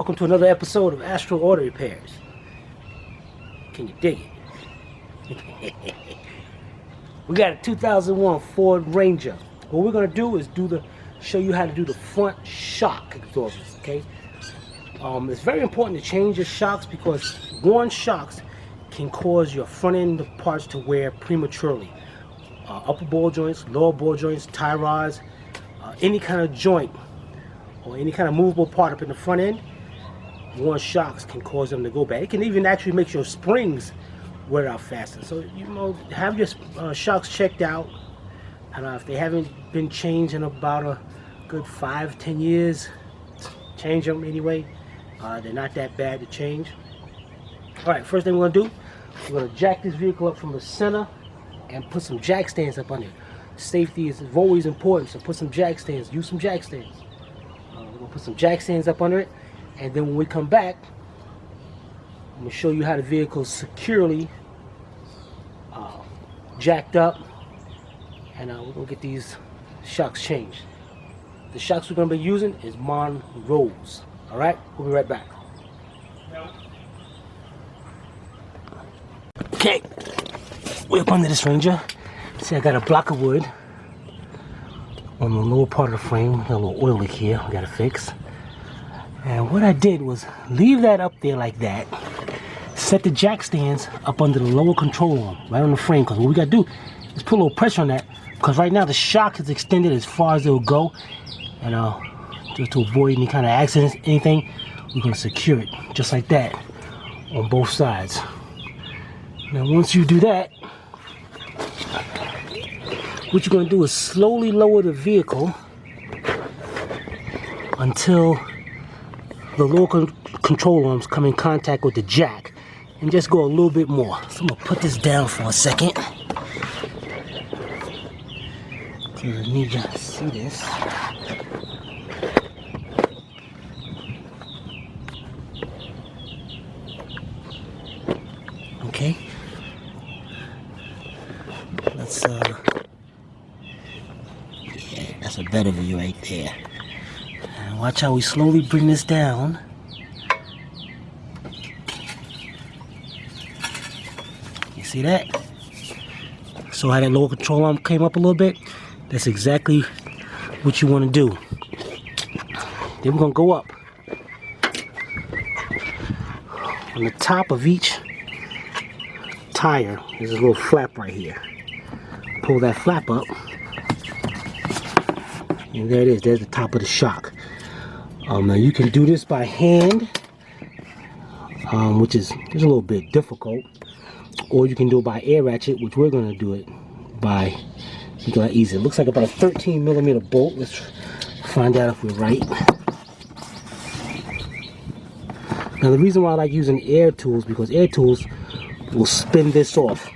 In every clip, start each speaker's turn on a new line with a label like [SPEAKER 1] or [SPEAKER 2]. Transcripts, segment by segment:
[SPEAKER 1] Welcome to another episode of Astro Auto Repairs. Can you dig it? We got a 2001 Ford Ranger. What we're gonna do is show you how to do the front shock absorbers. Okay. It's very important to change your shocks because worn shocks can cause your front end parts to wear prematurely. Upper ball joints, lower ball joints, tie rods, any kind of joint or any kind of movable part up in the front end, worn shocks can cause them to go bad. It can even actually make your springs wear out faster. So, have your shocks checked out. And if they haven't been changed in about a good 5-10 years, change them anyway. They're not that bad to change. Alright, first thing we're going to do, we're going to jack this vehicle up from the center and put some jack stands up on it. Safety is always important, so put some jack stands, use some jack stands. We're going to put some jack stands up under it, and then when we come back, I'm going to show you how the vehicle is securely jacked up, and we're going to get these shocks changed. The shocks we're going to be using is Monroe's. Alright, we'll be right back. Okay, we're up under this Ranger. See, I got a block of wood on the lower part of the frame. Got a little oil leak here, we gotta fix. And what I did was leave that up there like that. Set the jack stands up under the lower control arm, right on the frame, because what we gotta do is put a little pressure on that, because right now the shock is extended as far as it'll go. And just to avoid any kind of accidents, anything, we're gonna secure it just like that on both sides. Now once you do that, what you're going to do is slowly lower the vehicle until the lower control arms come in contact with the jack, and just go a little bit more. So I'm going to put this down for a second because I need you to see this. Okay. Let's that's a better view right there. And watch how we slowly bring this down. You see that? So how that lower control arm came up a little bit? That's exactly what you want to do. Then we're going to go up. On the top of each tire, there's a little flap right here. Pull that flap up, and there it is. There's the top of the shock. Now you can do this by hand, which is a little bit difficult, or you can do it by air ratchet, which we're going to do it by making it easy. It looks like about a 13mm bolt. Let's find out if we're right. Now the reason why I like using air tools, because air tools will spin this off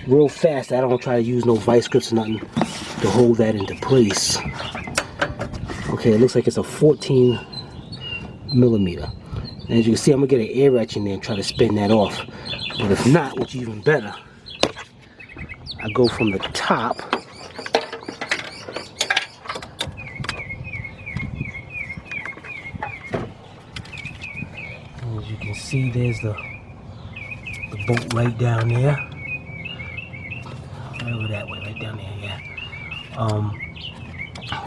[SPEAKER 1] real fast. I don't try to use no vice grips or nothing to hold that into place. Okay, it looks like it's a 14mm. And as you can see, I'm gonna get an air ratchet in there and try to spin that off. But if not, which is even better, I go from the top. And as you can see, there's the bolt right down there. Over that way, right down there, yeah.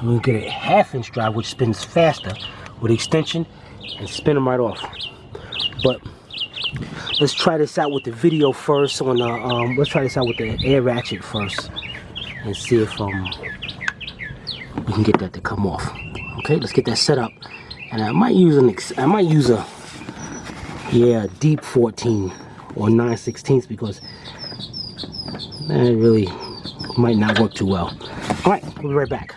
[SPEAKER 1] We'll get a 1/2-inch drive, which spins faster with extension, and spin them right off. But let's try this out with the video first. On the let's try this out with the air ratchet first, and see if we can get that to come off. Okay, let's get that set up. And I might use a deep 14 or 9/16 because it really might not work too well. Alright, we'll be right back.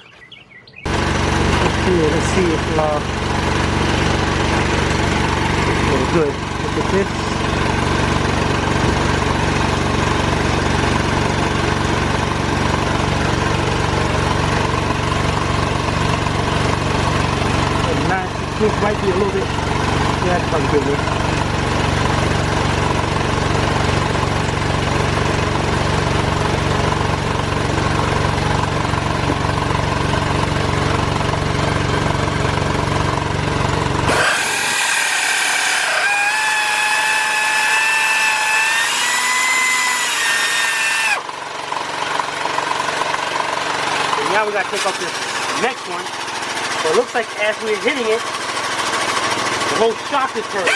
[SPEAKER 1] Let's see if we're good. Look at this. And 9/16 might be a little bit. Yeah, that's probably good. we gotta take off this next one. So it looks like as we're hitting it, the whole shock is turning.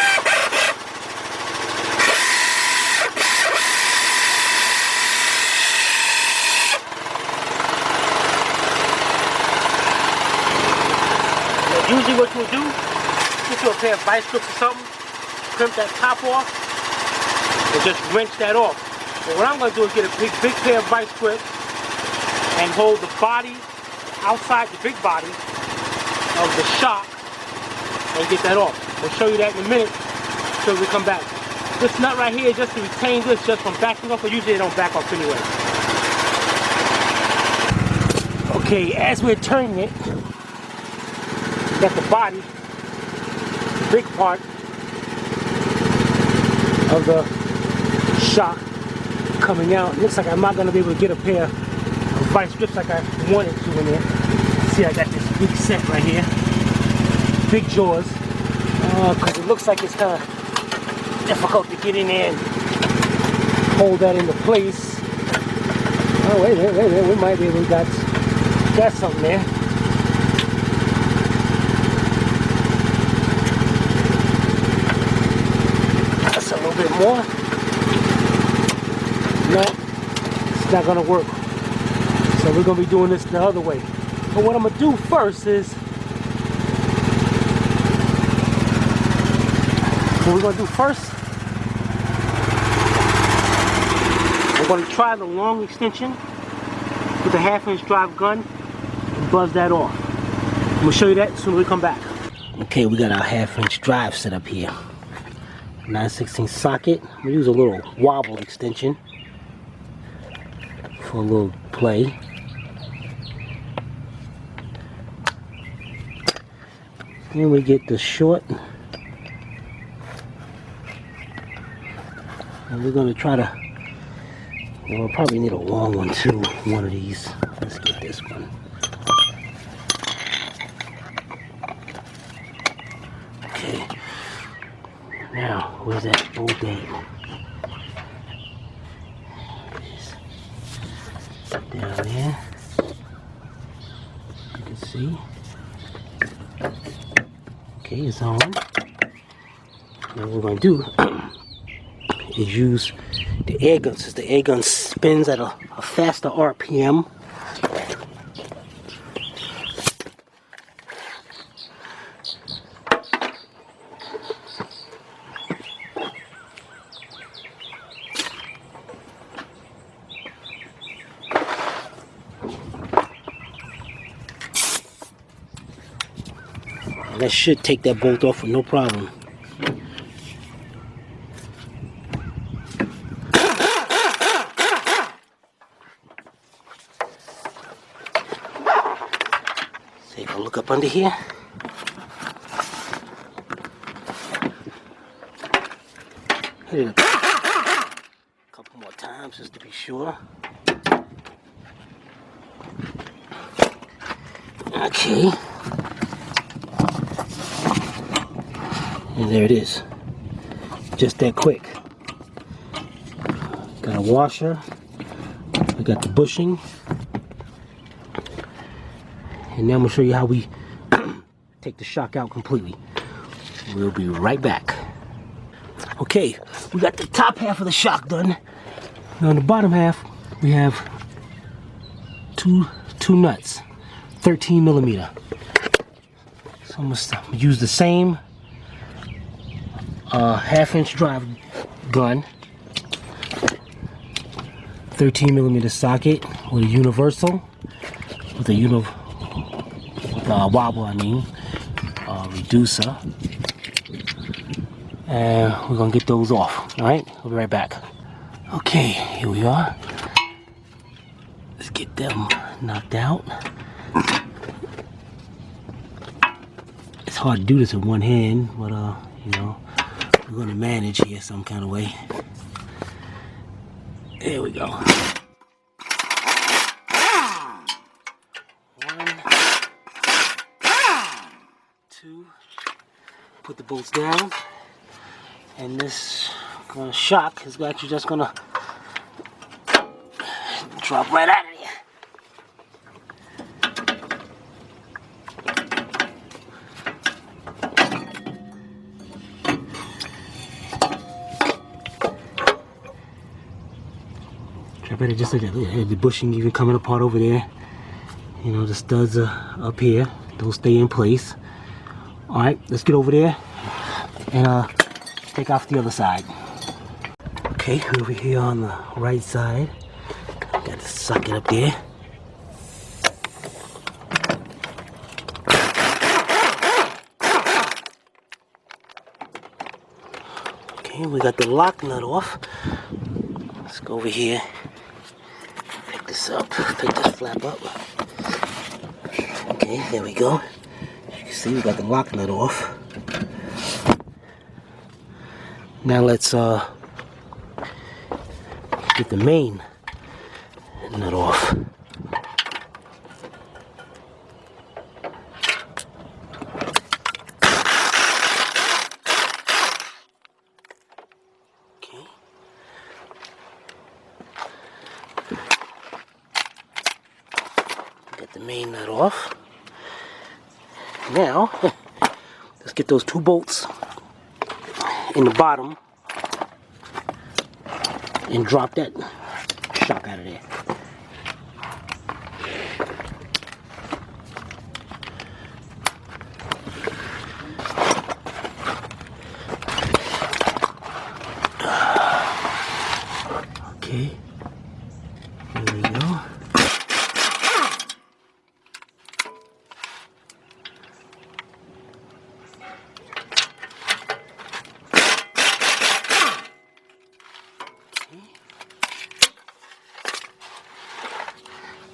[SPEAKER 1] Usually what you'll do, get you a pair of vice grips or something, crimp that top off, and just wrench that off. But what I'm going to do is get a big pair of vice grips and hold the body outside the big body of the shock and get that off. We'll show you that in a minute until we come back. This nut right here, just to retain this just from backing off, but usually they don't back off anyway. Okay, as we're turning it, got the body, the big part of the shock coming out. It looks like I'm not going to be able to get a pair of vice grips like I wanted to in there. See, I got this big set right here, big jaws, because it looks like it's kind of difficult to get in there and hold that into place. Oh, wait a minute, we might be able to got something there. A little bit more. No, it's not gonna work. So we're gonna be doing this the other way. But what I'm gonna do first is, we're gonna try the long extension with the 1/2-inch drive gun and buzz that off. I'm gonna show you that as soon as we come back. Okay, we got our 1/2-inch drive set up here. 9/16 socket. I'm gonna use a little wobble extension for a little play. Then we get the short, and we're gonna try to. We'll probably need a long one too. One of these. Let's get this one. Okay. Now, where's that old date? Down there. You can see. Okay, it's on. Now what we're going to do is use the air gun. Since the air gun spins at a faster RPM, that should take that bolt off with no problem. Take a look up under here. Hit it a couple more times just to be sure. Okay. And there it is. Just that quick. Got a washer. We got the bushing. And now I'm going to show you how we take the shock out completely. We'll be right back. Okay, we got the top half of the shock done. Now on the bottom half, we have two nuts, 13 millimeter. So I'm gonna use the same 1/2-inch drive gun, 13 millimeter socket with a universal, with a wobble, reducer. And we're gonna get those off. All right, we'll be right back. Okay, here we are. Let's get them knocked out. It's hard to do this with one hand, but you know, we're gonna manage here some kind of way. There we go. One, two. Put the bolts down. And this shock is actually just gonna drop right out of here. I better just look at the bushing even coming apart over there. You know, the studs are up here. They'll stay in place. Alright, let's get over there and take off the other side. Okay, over here on the right side. Got the socket up there. Okay, we got the lock nut off. Let's go over here. Pick this up. Pick this flap up. Okay, there we go. As you can see, we got the lock nut off. Now let's get the main nut off. Okay. Get the main nut off. Now, let's get those 2 bolts in the bottom and drop that shock out of there. Okay, there we go.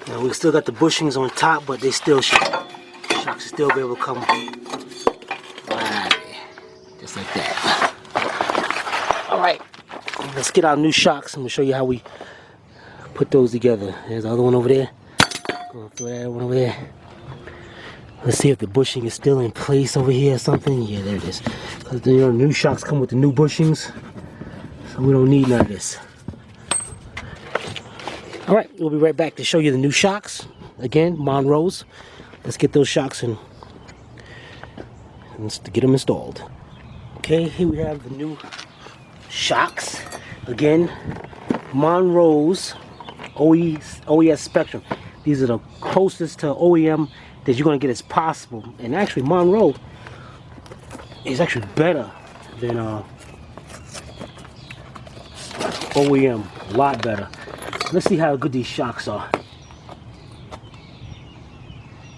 [SPEAKER 1] Now we still got the bushings on top, but they still shocks will still be able to come right there, just like that. All right, let's get our new shocks. I'm gonna show you how we put those together. There's the other one over there. Gonna throw that one over there. Let's see if the bushing is still in place over here or something. Yeah, there it is. Because you know, new shocks come with the new bushings, so we don't need none of this. Alright, we'll be right back to show you the new shocks. Again, Monroe's. Let's get those shocks and let's get them installed. Okay, here we have the new shocks. Again, Monroe's OES Spectrum. These are the closest to OEM that you're going to get as possible. And actually, Monroe is actually better than OEM. A lot better. Let's see how good these shocks are.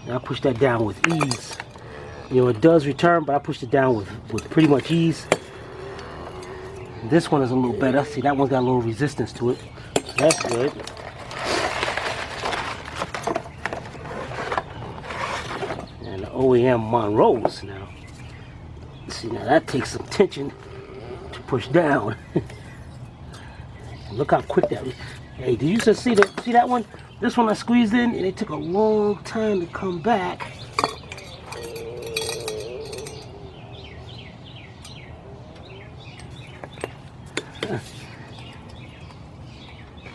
[SPEAKER 1] Now I push that down with ease. You know, it does return, but I pushed it down with pretty much ease. This one is a little better. See, that one's got a little resistance to it. So that's good. And the OEM Monroe's now. See, now that takes some tension to push down. Look how quick that is. Hey, did you just see that one? This one I squeezed in and it took a long time to come back.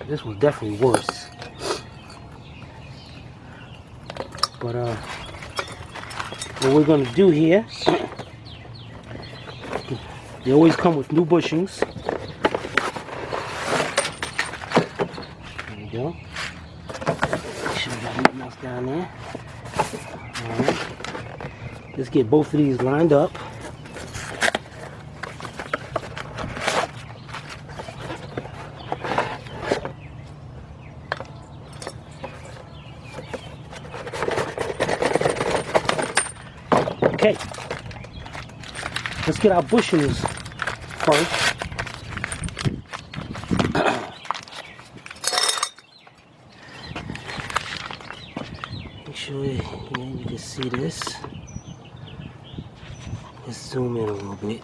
[SPEAKER 1] This was definitely worse. But what we're gonna do here, they always come with new bushings. Go. Make sure we got nothing else down there. Alright. Let's get both of these lined up. Okay. Let's get our bushings first. You can see this. Let's zoom in a little bit.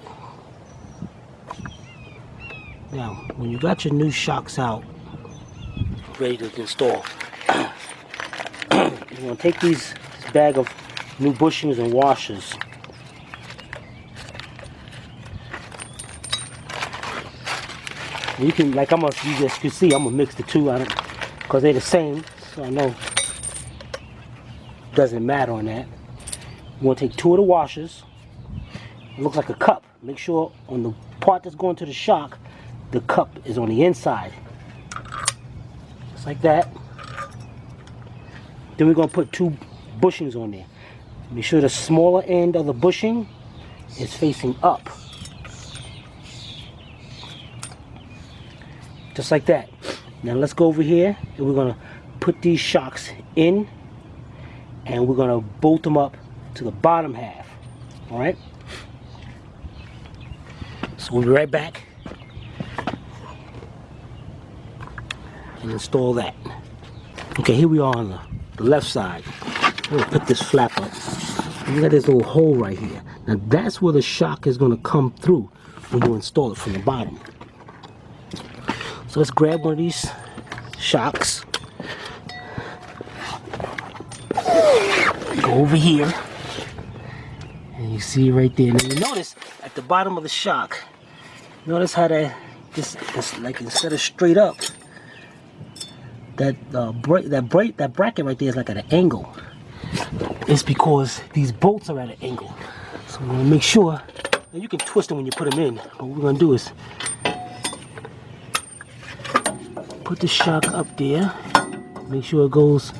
[SPEAKER 1] Now, when you got your new shocks out, ready to install, you're going to take this bag of new bushings and washers. You can, like you just can see, I'm gonna mix the two on it because they're the same, so I know. Doesn't matter on that. You want to take 2 of the washers. It looks like a cup. Make sure on the part that's going to the shock, the cup is on the inside. like that. Then we're going to put 2 bushings on there. Make sure the smaller end of the bushing is facing up. Just like that. Now let's go over here and we're going to put these shocks in and we're going to bolt them up to the bottom half. Alright? So we'll be right back and install that. Okay, here we are on the left side. We'll put this flap up. You got this little hole right here. Now that's where the shock is going to come through when you install it from the bottom. So let's grab one of these shocks. Go over here. And you see right there. Now you notice at the bottom of the shock, notice how that this like instead of straight up, that bracket right there is like at an angle. It's because these bolts are at an angle. So we're gonna make sure, and you can twist them when you put them in, but what we're gonna do is put the shock up there, make sure it goes,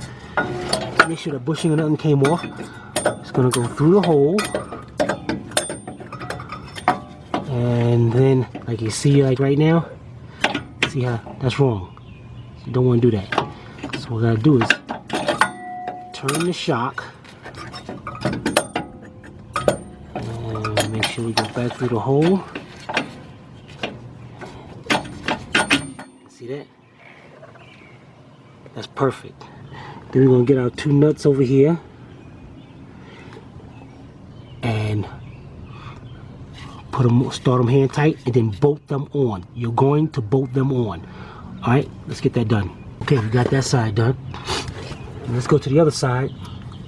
[SPEAKER 1] make sure the bushing and nothing came off. It's gonna go through the hole, and then like you see like right now, see how that's wrong. You don't want to do that. So what I gotta do is turn the shock and make sure we go back through the hole. See that? That's perfect. Then we're gonna get our 2 nuts over here and put them, start them hand tight, and then bolt them on. You're going to bolt them on. All right, let's get that done. Okay, we got that side done. Let's go to the other side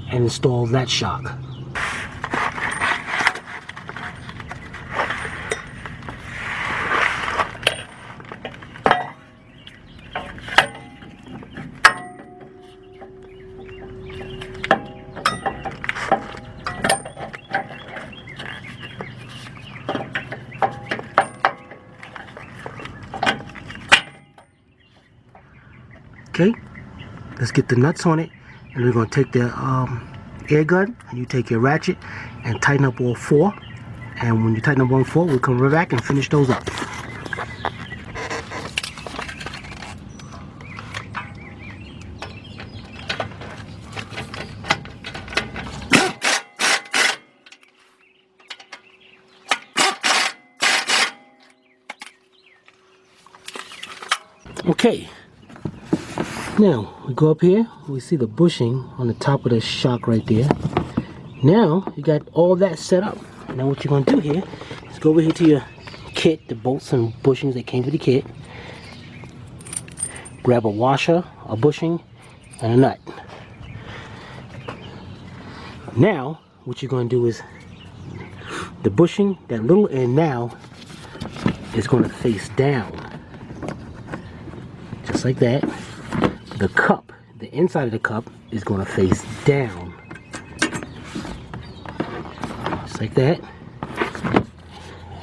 [SPEAKER 1] and install that shock. Okay, let's get the nuts on it, and we're going to take the air gun, and you take your ratchet and tighten up all 4, and when you tighten up all 4, we'll come right back and finish those up. Okay, now we go up here, we see the bushing on the top of the shock right there. Now you got all that set up. Now what you're going to do here is go over here to your kit, the bolts and bushings that came with the kit. Grab a washer, a bushing, and a nut. Now what you're going to do is the bushing, that little end now, is going to face down. Just like that. The cup, the inside of the cup, is going to face down. Just like that.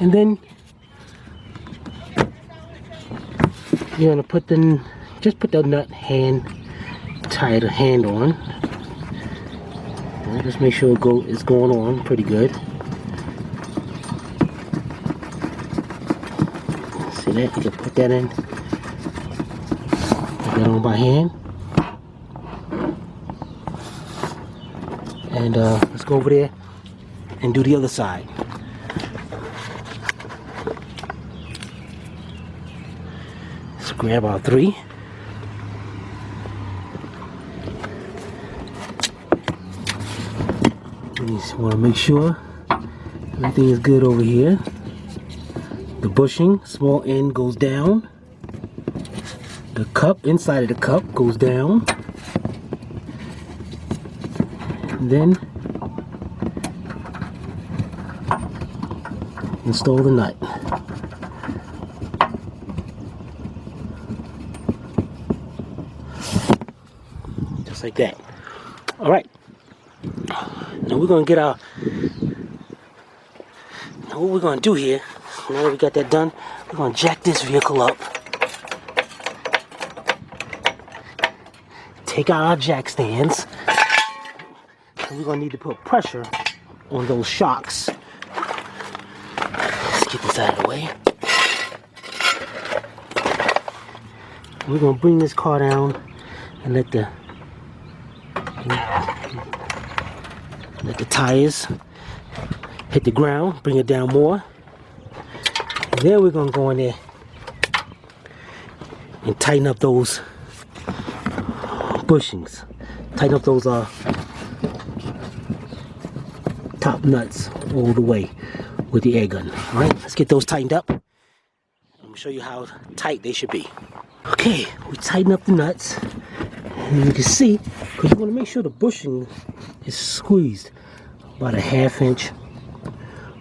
[SPEAKER 1] And then you're going to put the, just put the nut hand, tie the hand on. And just make sure it's going on pretty good. See that? You can put that in. Put that on by hand. And let's go over there and do the other side. Let's grab our 3. We just want to make sure everything is good over here. The bushing, small end goes down. The cup, inside of the cup, goes down. And then install the nut. Just like that. All right. Now we're gonna get our. Now what we're gonna do here? Now that we got that done, we're gonna jack this vehicle up. take out our jack stands. And we're gonna need to put pressure on those shocks. Let's get this out of the way. We're gonna bring this car down and let the tires hit the ground, bring it down more. And then we're gonna go in there and tighten up those bushings. Tighten up those top nuts all the way with the air gun. Alright, let's get those tightened up. I'm gonna show you how tight they should be. Okay, we tighten up the nuts. And you can see, because you want to make sure the bushing is squeezed about a ½ inch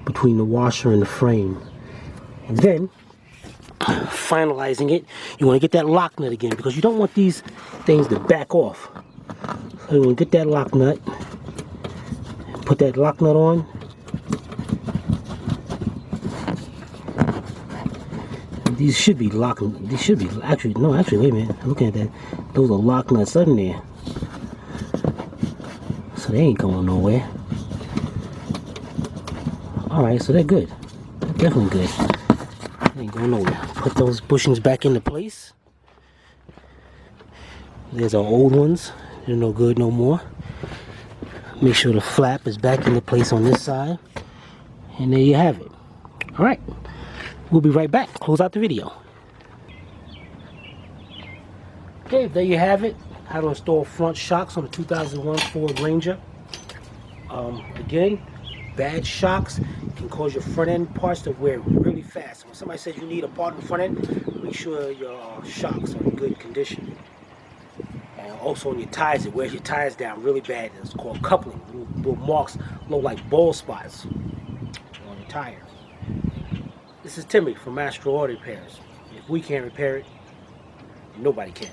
[SPEAKER 1] between the washer and the frame. And then, finalizing it, you want to get that lock nut again, because you don't want these things to back off. So you want to get that lock nut, put that lock nut on. These should be locking. These should be actually wait a minute. I'm looking at that. Those are lock nuts in there, so they ain't going nowhere. All right, so they're good. They're definitely good. They ain't going nowhere. Put those bushings back into place. There's our old ones. They're no good no more. Make sure the flap is back into place on this side, and there you have it. All right. We'll be right back. Close out the video. Okay, there you have it. How to install front shocks on the 2001 Ford Ranger. Again, bad shocks can cause your front end parts to wear really fast. When somebody says you need a part in the front end, make sure your shocks are in good condition. And also on your tires, it wears your tires down really bad. It's called coupling. Little marks look like bald spots on your tire. This is Timmy from Astro Auto Repairs. If we can't repair it, nobody can.